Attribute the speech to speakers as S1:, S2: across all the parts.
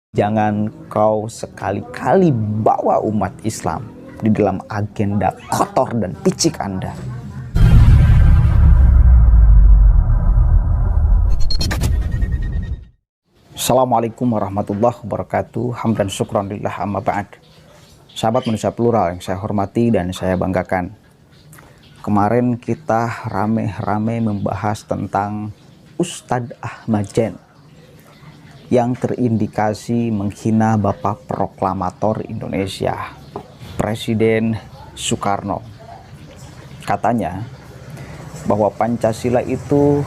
S1: Jangan kau sekali-kali bawa umat Islam di dalam agenda kotor dan picik Anda. Assalamualaikum warahmatullahi wabarakatuh. Hamdan syukran lillah amma ba'd. Sahabat manusia plural yang saya hormati dan saya banggakan. Kemarin kita rame-rame membahas tentang Ustadz Ahmad Jen yang terindikasi menghina Bapak Proklamator Indonesia, Presiden Soekarno. Katanya bahwa Pancasila itu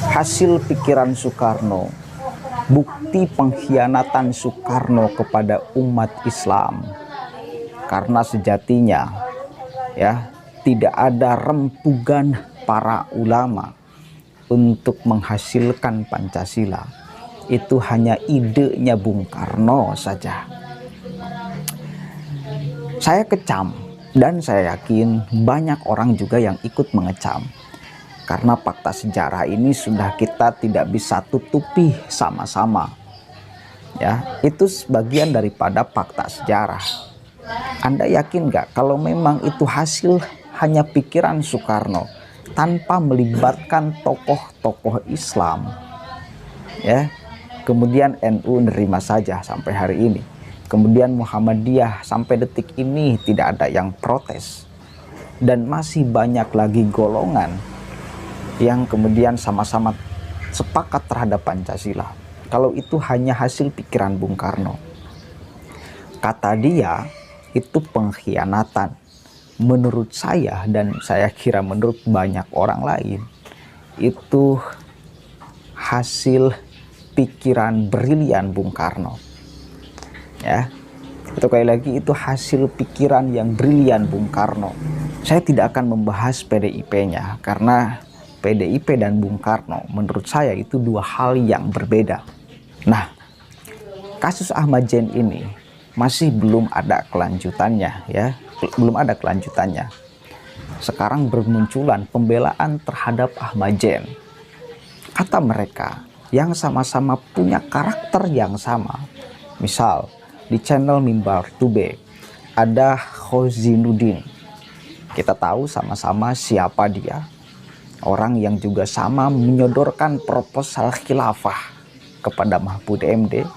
S1: hasil pikiran Soekarno, bukti pengkhianatan Soekarno kepada umat Islam. Karena sejatinya tidak ada rempugan para ulama untuk menghasilkan Pancasila. Itu hanya idenya Bung Karno saja. Saya kecam dan saya yakin banyak orang juga yang ikut mengecam. Karena fakta sejarah ini sudah kita tidak bisa tutupi sama-sama. Itu sebagian daripada fakta sejarah. Anda yakin nggak kalau memang itu hasil hanya pikiran Soekarno tanpa melibatkan tokoh-tokoh Islam? Kemudian NU nerima saja sampai hari ini. Kemudian Muhammadiyah sampai detik ini tidak ada yang protes. Dan masih banyak lagi golongan yang kemudian sama-sama sepakat terhadap Pancasila. Kalau itu hanya hasil pikiran Bung Karno. Kata dia, itu pengkhianatan. Menurut saya dan saya kira menurut banyak orang lain, itu hasil pikiran brilian Bung Karno. Itu sekali lagi, itu hasil pikiran yang brilian Bung Karno. Saya tidak akan membahas PDIP-nya karena PDIP dan Bung Karno menurut saya itu dua hal yang berbeda. Nah, kasus Ahmad Jen ini masih belum ada kelanjutannya, belum ada kelanjutannya. Sekarang bermunculan pembelaan terhadap Ahmad Jen. Kata mereka yang sama-sama punya karakter yang sama. Misal di channel Mimbar Tube ada Khozinuddin. Kita tahu sama-sama siapa dia. Orang yang juga sama menyodorkan proposal khilafah kepada Mahfud MD.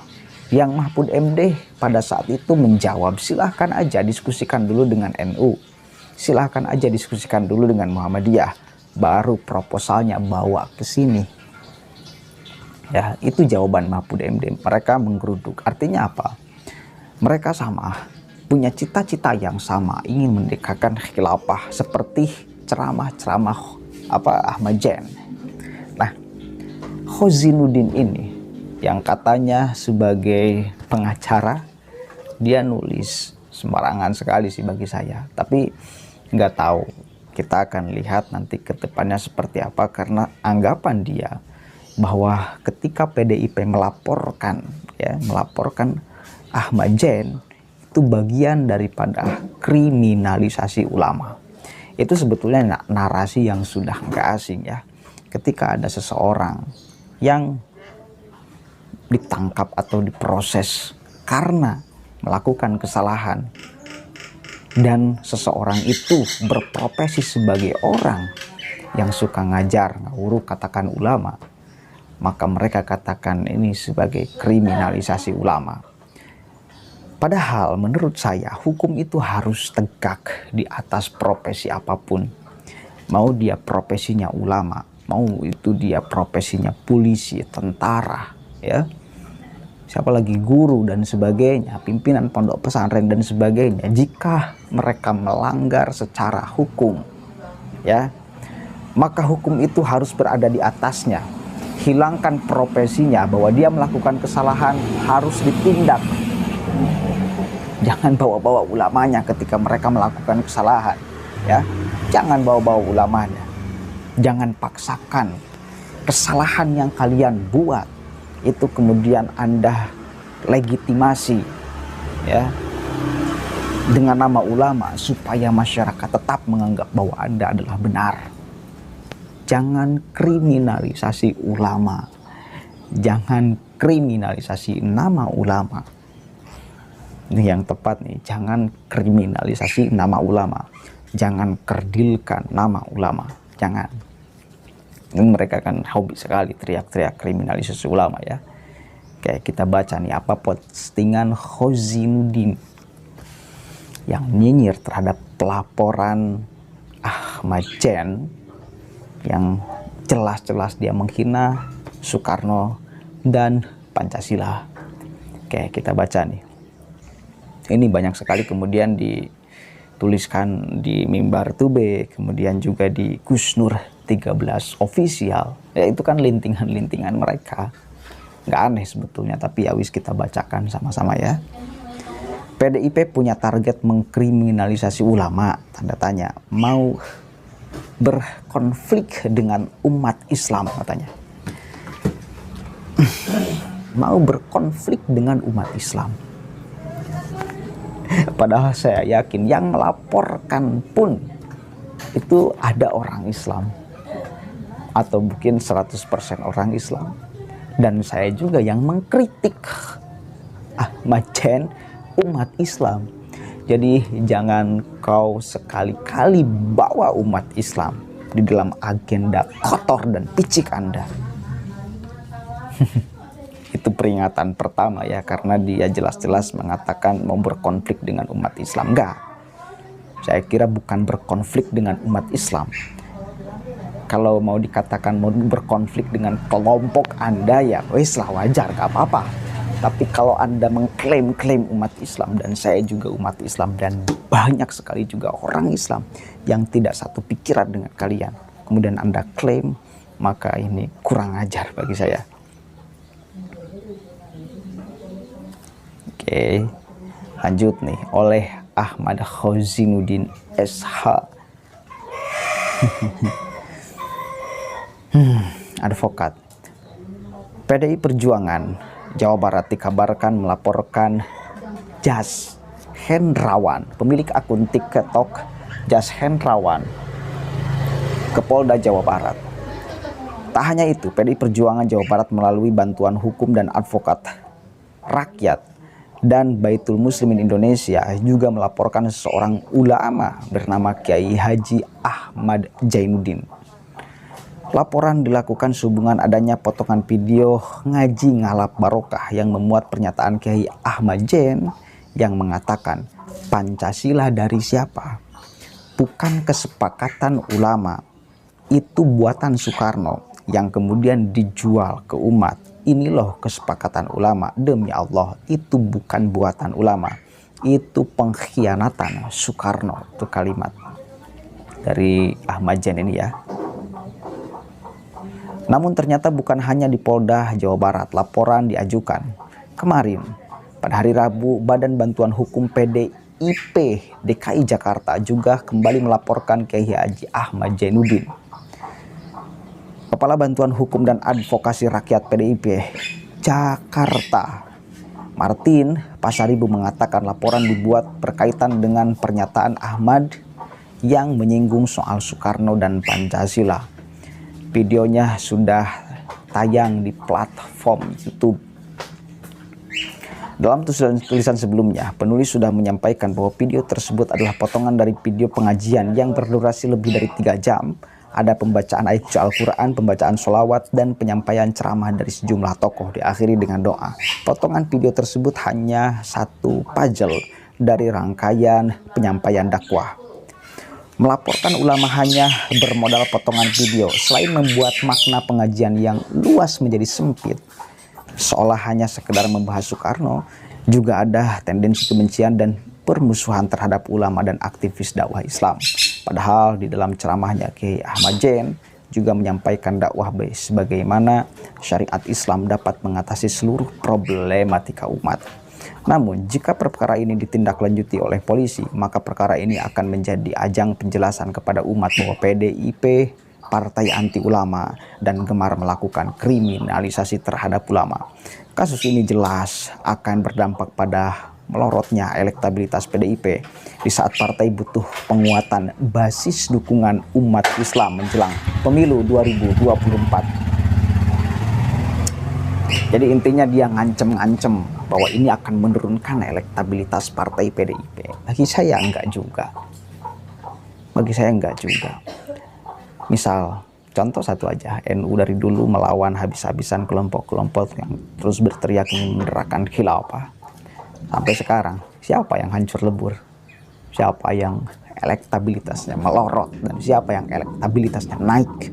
S1: Yang Mahfud MD pada saat itu menjawab, silahkan aja diskusikan dulu dengan NU. Silahkan aja diskusikan dulu dengan Muhammadiyah. Baru proposalnya bawa ke sini. Itu jawaban Mahfud MD. Mereka menggeruduk. Artinya apa? Mereka sama, punya cita-cita yang sama, ingin mendekatkan khilafah seperti ceramah-ceramah Ahmad Jen. Nah, Khozinuddin ini yang katanya sebagai pengacara, dia nulis sembarangan sekali sih bagi saya. Tapi nggak tahu, kita akan lihat nanti ke depannya seperti apa, karena anggapan dia bahwa ketika PDIP melaporkan Ahmad Jen itu bagian daripada kriminalisasi ulama. Itu sebetulnya narasi yang sudah nggak asing Ketika ada seseorang yang ditangkap atau diproses karena melakukan kesalahan dan seseorang itu berprofesi sebagai orang yang suka ngajar, ngawuruh, katakan ulama, maka mereka katakan ini sebagai kriminalisasi ulama. Padahal menurut saya hukum itu harus tegak di atas profesi apapun. Mau dia profesinya ulama, mau itu dia profesinya polisi, tentara, siapa lagi guru dan sebagainya, pimpinan pondok pesantren dan sebagainya. Jika mereka melanggar secara hukum, maka hukum itu harus berada di atasnya. Hilangkan profesinya bahwa dia melakukan kesalahan, harus ditindak. Jangan bawa-bawa ulamanya ketika mereka melakukan kesalahan, Jangan bawa-bawa ulamanya. Jangan paksakan kesalahan yang kalian buat itu kemudian Anda legitimasi dengan nama ulama supaya masyarakat tetap menganggap bahwa Anda adalah benar. Jangan kriminalisasi ulama. Jangan kriminalisasi nama ulama. Ini yang tepat nih, jangan kriminalisasi nama ulama. Jangan kerdilkan nama ulama, jangan. Ini mereka kan hobi sekali teriak-teriak kriminalisasi ulama ya. Oke, kita baca nih apa postingan Khozinuddin yang nyinyir terhadap pelaporan Ahmad Jen yang jelas-jelas dia menghina Soekarno dan Pancasila. Oke, kita baca nih. Ini banyak sekali kemudian dituliskan di Mimbar Tube, kemudian juga di Gus Nur 13 official. Ya itu kan lintingan-lintingan mereka. Nggak aneh sebetulnya, tapi ya wis kita bacakan sama-sama ya. PDIP punya target mengkriminalisasi ulama, tanda tanya. Mau berkonflik dengan umat Islam katanya. Mau berkonflik dengan umat Islam. Padahal saya yakin yang melaporkan pun itu ada orang Islam. Atau mungkin 100% orang Islam. Dan saya juga yang mengkritik Ahmad Jen umat Islam. Jadi jangan kau sekali-kali bawa umat Islam di dalam agenda kotor dan picik Anda. Itu peringatan pertama ya, karena dia jelas-jelas mengatakan mau berkonflik dengan umat Islam. Enggak, saya kira bukan berkonflik dengan umat Islam. Kalau mau dikatakan mau berkonflik dengan kelompok Anda ya wes lah, wajar, gak apa-apa. Tapi kalau Anda mengklaim-klaim umat Islam, dan saya juga umat Islam, dan banyak sekali juga orang Islam yang tidak satu pikiran dengan kalian, kemudian Anda klaim, maka ini kurang ajar bagi saya. Oke, lanjut nih, oleh Ahmad Khozinuddin SH. Advokat. PDI Perjuangan Jawa Barat dikabarkan melaporkan Jas Hendrawan, pemilik akun TikTok Jas Hendrawan, ke Polda Jawa Barat. Tak hanya itu, PDI Perjuangan Jawa Barat melalui bantuan hukum dan advokat rakyat dan Baitul Muslimin Indonesia juga melaporkan seorang ulama bernama Kiai Haji Ahmad Zainuddin. Laporan dilakukan sehubungan adanya potongan video ngaji ngalap barokah yang memuat pernyataan Kiai Ahmad Jen yang mengatakan Pancasila dari siapa? Bukan kesepakatan ulama, itu buatan Soekarno yang kemudian dijual ke umat. Ini loh kesepakatan ulama, demi Allah itu bukan buatan ulama, itu pengkhianatan Soekarno. Itu kalimat dari Ahmad Jen ini ya. Namun ternyata bukan hanya di Polda Jawa Barat laporan diajukan. Kemarin, pada hari Rabu, Badan Bantuan Hukum PDIP DKI Jakarta juga kembali melaporkan Kiai Haji Ahmad Zainuddin. Kepala Bantuan Hukum dan Advokasi Rakyat PDIP Jakarta, Martin Pasaribu, mengatakan laporan dibuat berkaitan dengan pernyataan Ahmad yang menyinggung soal Soekarno dan Pancasila. Videonya sudah tayang di platform YouTube. Dalam tulisan sebelumnya, penulis sudah menyampaikan bahwa video tersebut adalah potongan dari video pengajian yang berdurasi lebih dari 3 jam. Ada pembacaan ayat Al-Quran, pembacaan sholawat, dan penyampaian ceramah dari sejumlah tokoh, diakhiri dengan doa. Potongan video tersebut hanya satu pajel dari rangkaian penyampaian dakwah. Melaporkan ulama hanya bermodal potongan video, selain membuat makna pengajian yang luas menjadi sempit, seolah hanya sekedar membahas Soekarno, juga ada tendensi kebencian dan permusuhan terhadap ulama dan aktivis dakwah Islam. Padahal di dalam ceramahnya Kiai Ahmad Jen juga menyampaikan dakwah sebagaimana syariat Islam dapat mengatasi seluruh problematika umat. Namun, jika perkara ini ditindaklanjuti oleh polisi, maka perkara ini akan menjadi ajang penjelasan kepada umat bahwa PDIP partai anti ulama dan gemar melakukan kriminalisasi terhadap ulama. Kasus ini jelas akan berdampak pada melorotnya elektabilitas PDIP di saat partai butuh penguatan basis dukungan umat Islam menjelang pemilu 2024. Jadi intinya dia ngancem-ngancem bahwa ini akan menurunkan elektabilitas partai PDIP. Bagi saya enggak juga. Bagi saya enggak juga. Misal, contoh satu aja, NU dari dulu melawan habis-habisan kelompok-kelompok yang terus berteriak ingin menerapkan khilafah. Sampai sekarang, siapa yang hancur lebur? Siapa yang elektabilitasnya melorot? Dan siapa yang elektabilitasnya naik?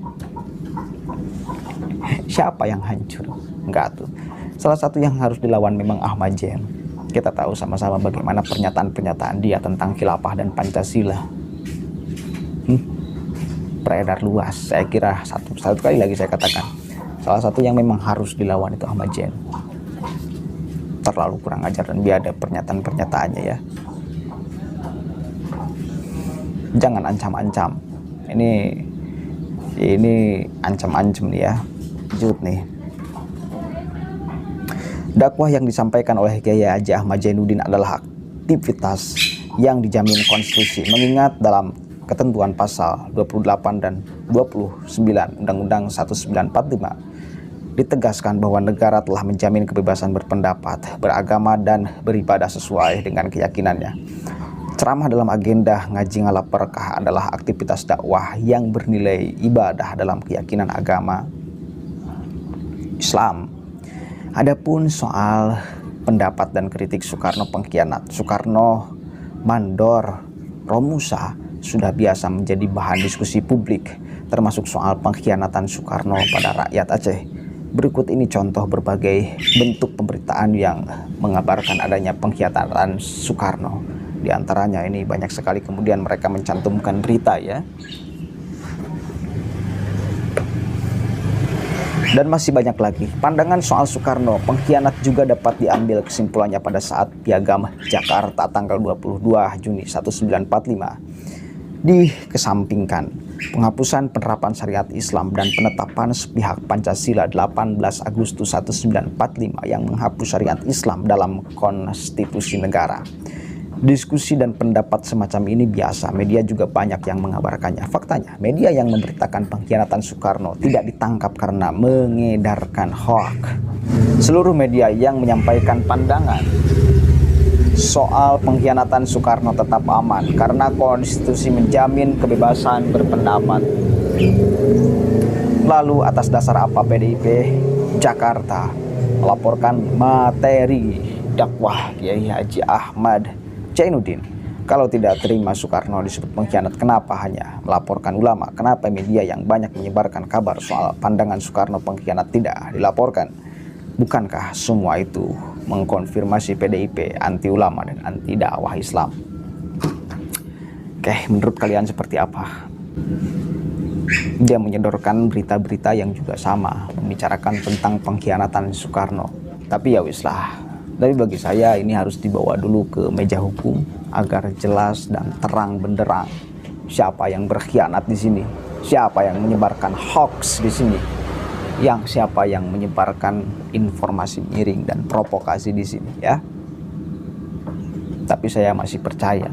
S1: Siapa yang hancur? Enggak tuh. Salah satu yang harus dilawan memang Ahmad Jen. Kita tahu sama-sama bagaimana pernyataan-pernyataan dia tentang khilafah dan Pancasila. Beredar luas. Saya kira satu kali lagi saya katakan, salah satu yang memang harus dilawan itu Ahmad Jen. Terlalu kurang ajar dan biadab pernyataan-pernyataannya ya. Jangan ancam-ancam. Ini ancam-ancam nih ya. Jujur nih. Dakwah yang disampaikan oleh Kiai Haji Ahmad Zainuddin adalah aktivitas yang dijamin konstitusi, mengingat dalam ketentuan pasal 28 dan 29 Undang-Undang 1945 ditegaskan bahwa negara telah menjamin kebebasan berpendapat, beragama, dan beribadah sesuai dengan keyakinannya. Ceramah dalam agenda ngaji ngalap berkah adalah aktivitas dakwah yang bernilai ibadah dalam keyakinan agama Islam. Adapun soal pendapat dan kritik Soekarno pengkhianat, Soekarno mandor, Romusa sudah biasa menjadi bahan diskusi publik, termasuk soal pengkhianatan Soekarno pada rakyat Aceh. Berikut ini contoh berbagai bentuk pemberitaan yang mengabarkan adanya pengkhianatan Soekarno. Di antaranya ini banyak sekali, kemudian mereka mencantumkan berita ya. Dan masih banyak lagi. Pandangan soal Soekarno pengkhianat juga dapat diambil kesimpulannya pada saat Piagam Jakarta tanggal 22 Juni 1945 dikesampingkan. Penghapusan penerapan syariat Islam dan penetapan sepihak Pancasila 18 Agustus 1945 yang menghapus syariat Islam dalam konstitusi negara. Diskusi dan pendapat semacam ini biasa, media juga banyak yang mengabarkannya. Faktanya, media yang memberitakan pengkhianatan Soekarno tidak ditangkap karena mengedarkan hoax. Seluruh media yang menyampaikan pandangan soal pengkhianatan Soekarno tetap aman karena konstitusi menjamin kebebasan berpendapat. Lalu atas dasar apa PDIP Jakarta melaporkan materi dakwah Kiai Haji Ahmad Zainuddin? Kalau tidak terima Soekarno disebut pengkhianat, kenapa hanya melaporkan ulama? Kenapa media yang banyak menyebarkan kabar soal pandangan Soekarno pengkhianat tidak dilaporkan? Bukankah semua itu mengkonfirmasi PDIP anti ulama dan anti dakwah Islam? Oke, menurut kalian seperti apa? Dia menyodorkan berita-berita yang juga sama, membicarakan tentang pengkhianatan Soekarno. Tapi ya wislah. Tapi bagi saya ini harus dibawa dulu ke meja hukum agar jelas dan terang benderang siapa yang berkhianat di sini, siapa yang menyebarkan hoax di sini, siapa yang menyebarkan informasi miring dan provokasi di sini ya. Tapi saya masih percaya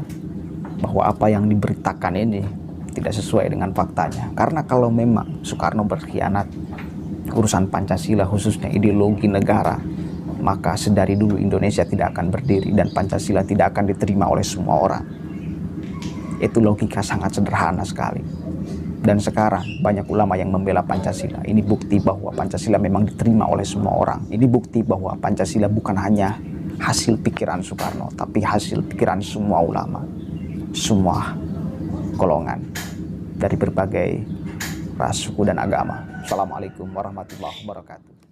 S1: bahwa apa yang diberitakan ini tidak sesuai dengan faktanya. Karena kalau memang Soekarno berkhianat urusan Pancasila khususnya ideologi negara, maka sedari dulu Indonesia tidak akan berdiri dan Pancasila tidak akan diterima oleh semua orang. Itu logika sangat sederhana sekali. Dan sekarang banyak ulama yang membela Pancasila. Ini bukti bahwa Pancasila memang diterima oleh semua orang. Ini bukti bahwa Pancasila bukan hanya hasil pikiran Soekarno, tapi hasil pikiran semua ulama, semua golongan dari berbagai ras, suku, dan agama. Assalamualaikum warahmatullahi wabarakatuh.